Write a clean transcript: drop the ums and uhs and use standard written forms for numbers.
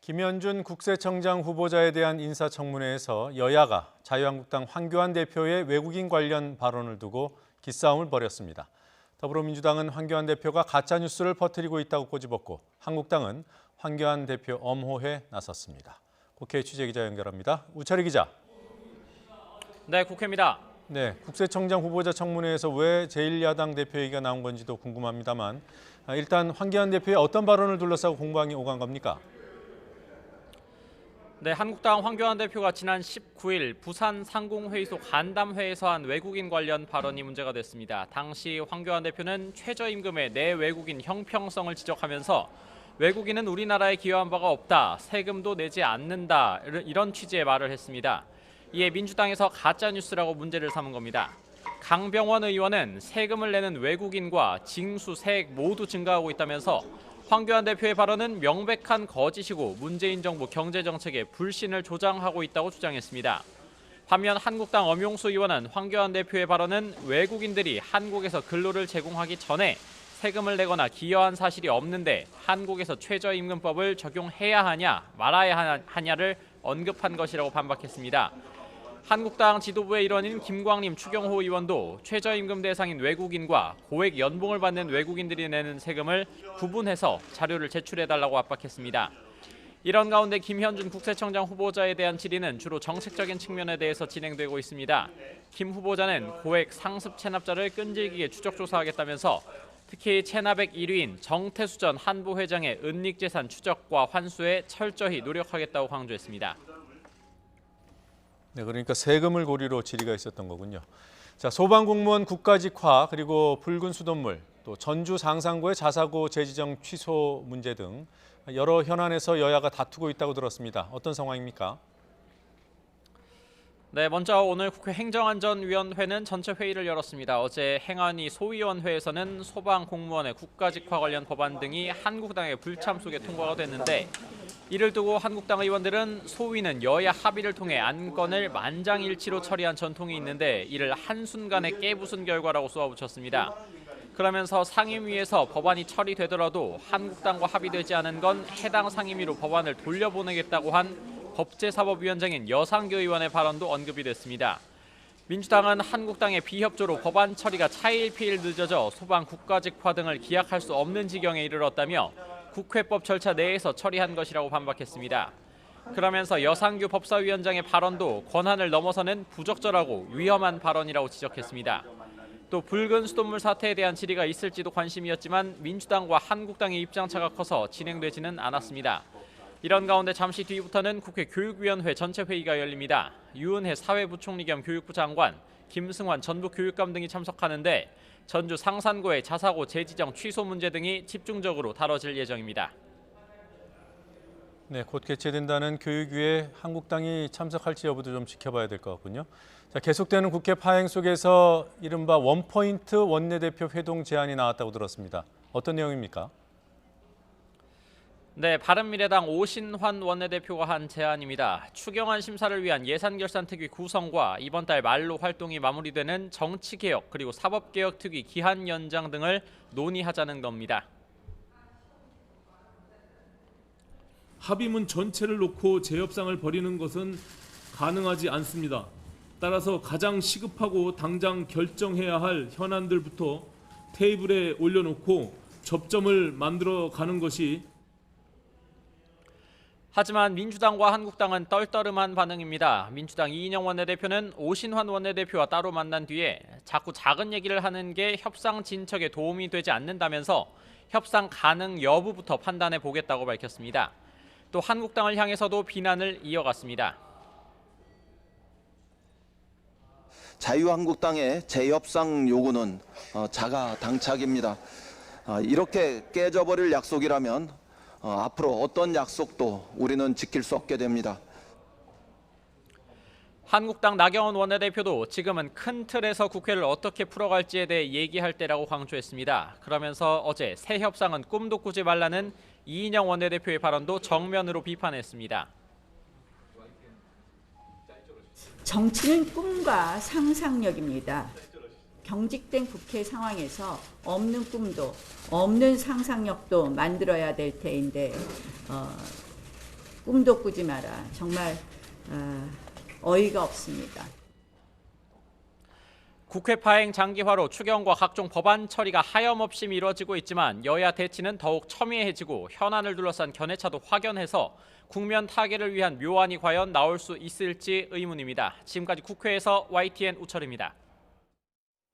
김현준 국세청장 후보자에 대한 인사청문회에서 여야가 자유한국당 황교안 대표의 외국인 관련 발언을 두고 기싸움을 벌였습니다. 더불어민주당은 황교안 대표가 가짜뉴스를 퍼뜨리고 있다고 꼬집었고 한국당은 황교안 대표 엄호에 나섰습니다. 국회 취재기자 연결합니다. 우철희 기자. 네, 국회입니다. 네, 국세청장 후보자 청문회에서 왜 제1야당 대표 얘기가 나온 건지도 궁금합니다만 일단 황교안 대표의 어떤 발언을 둘러싸고 공방이 오간 겁니까? 네, 한국당 황교안 대표가 지난 19일 부산 상공회의소 간담회에서 한 외국인 관련 발언이 문제가 됐습니다. 당시 황교안 대표는 최저임금의 내외국인 형평성을 지적하면서 외국인은 우리나라에 기여한 바가 없다, 세금도 내지 않는다, 이런 취지의 말을 했습니다. 이에 민주당에서 가짜뉴스라고 문제를 삼은 겁니다. 강병원 의원은 세금을 내는 외국인과 징수, 세액 모두 증가하고 있다면서 황교안 대표의 발언은 명백한 거짓이고 문재인 정부 경제정책에 불신을 조장하고 있다고 주장했습니다. 반면 한국당 엄용수 의원은 황교안 대표의 발언은 외국인들이 한국에서 근로를 제공하기 전에 세금을 내거나 기여한 사실이 없는데 한국에서 최저임금법을 적용해야 하냐 말아야 하냐를 언급한 것이라고 반박했습니다. 한국당 지도부의 일원인 김광림, 추경호 의원도 최저임금 대상인 외국인과 고액 연봉을 받는 외국인들이 내는 세금을 구분해서 자료를 제출해달라고 압박했습니다. 이런 가운데 김현준 국세청장 후보자에 대한 질의는 주로 정책적인 측면에 대해서 진행되고 있습니다. 김 후보자는 고액 상습 체납자를 끈질기게 추적 조사하겠다면서 특히 체납액 1위인 정태수 전 한부 회장의 은닉재산 추적과 환수에 철저히 노력하겠다고 강조했습니다. 네, 그러니까 세금을 고리로 질의가 있었던 거군요. 자, 소방공무원 국가직화 그리고 붉은 수돗물, 또 전주 상산고의 자사고 재지정 취소 문제 등 여러 현안에서 여야가 다투고 있다고 들었습니다. 어떤 상황입니까? 네, 먼저 오늘 국회 행정안전위원회는 전체 회의를 열었습니다. 어제 행안위 소위원회에서는 소방공무원의 국가직화 관련 법안 등이 한국당의 불참 속에 통과가 됐는데 이를 두고 한국당 의원들은 소위는 여야 합의를 통해 안건을 만장일치로 처리한 전통이 있는데 이를 한순간에 깨부순 결과라고 쏘아붙였습니다. 그러면서 상임위에서 법안이 처리되더라도 한국당과 합의되지 않은 건 해당 상임위로 법안을 돌려보내겠다고 한 법제사법위원장인 여상규 의원의 발언도 언급이 됐습니다. 민주당은 한국당의 비협조로 법안 처리가 차일피일 늦어져 소방 국가직화 등을 기약할 수 없는 지경에 이르렀다며 국회법 절차 내에서 처리한 것이라고 반박했습니다. 그러면서 여상규 법사위원장의 발언도 권한을 넘어서는 부적절하고 위험한 발언이라고 지적했습니다. 또 붉은 수돗물 사태에 대한 질의가 있을지도 관심이었지만 민주당과 한국당의 입장차가 커서 진행되지는 않았습니다. 이런 가운데 잠시 뒤부터는 국회 교육위원회 전체 회의가 열립니다. 유은혜 사회부총리 겸 교육부 장관, 김승환 전북교육감 등이 참석하는데 전주 상산고의 자사고 재지정 취소 문제 등이 집중적으로 다뤄질 예정입니다. 네, 곧 개최된다는 교육위에 한국당이 참석할지 여부도 좀 지켜봐야 될 것 같군요. 자, 계속되는 국회 파행 속에서 이른바 원포인트 원내대표 회동 제안이 나왔다고 들었습니다. 어떤 내용입니까? 네, 바른미래당 오신환 원내대표가 한 제안입니다. 추경안 심사를 위한 예산결산특위 구성과 이번 달 말로 활동이 마무리되는 정치개혁 그리고 사법개혁특위 기한 연장 등을 논의하자는 겁니다. 합의문 전체를 놓고 재협상을 벌이는 것은 가능하지 않습니다. 따라서 가장 시급하고 당장 결정해야 할 현안들부터 테이블에 올려놓고 접점을 만들어 가는 것이 하지만 민주당과 한국당은 떨떠름한 반응입니다. 민주당 이인영 원내대표는 오신환 원내대표와 따로 만난 뒤에 자꾸 작은 얘기를 하는 게 협상 진척에 도움이 되지 않는다면서 협상 가능 여부부터 판단해 보겠다고 밝혔습니다. 또 한국당을 향해서도 비난을 이어갔습니다. 자유한국당의 재협상 요구는 자가당착입니다. 이렇게 깨져버릴 약속이라면 앞으로 어떤 약속도 우리는 지킬 수 없게 됩니다. 한국당 나경원 원내대표도 지금은 큰 틀에서 국회를 어떻게 풀어갈지에 대해 얘기할 때라고 강조했습니다. 그러면서 어제 새 협상은 꿈도 꾸지 말라는 이인영 원내대표의 발언도 정면으로 비판했습니다. 정치는 꿈과 상상력입니다. 경직된 국회 상황에서 없는 꿈도 없는 상상력도 만들어야 될 테인데 꿈도 꾸지 마라. 정말 어이가 없습니다. 국회 파행 장기화로 추경과 각종 법안 처리가 하염없이 미뤄지고 있지만 여야 대치는 더욱 첨예해지고 현안을 둘러싼 견해차도 확연해서 국면 타개를 위한 묘안이 과연 나올 수 있을지 의문입니다. 지금까지 국회에서 YTN 우철입니다.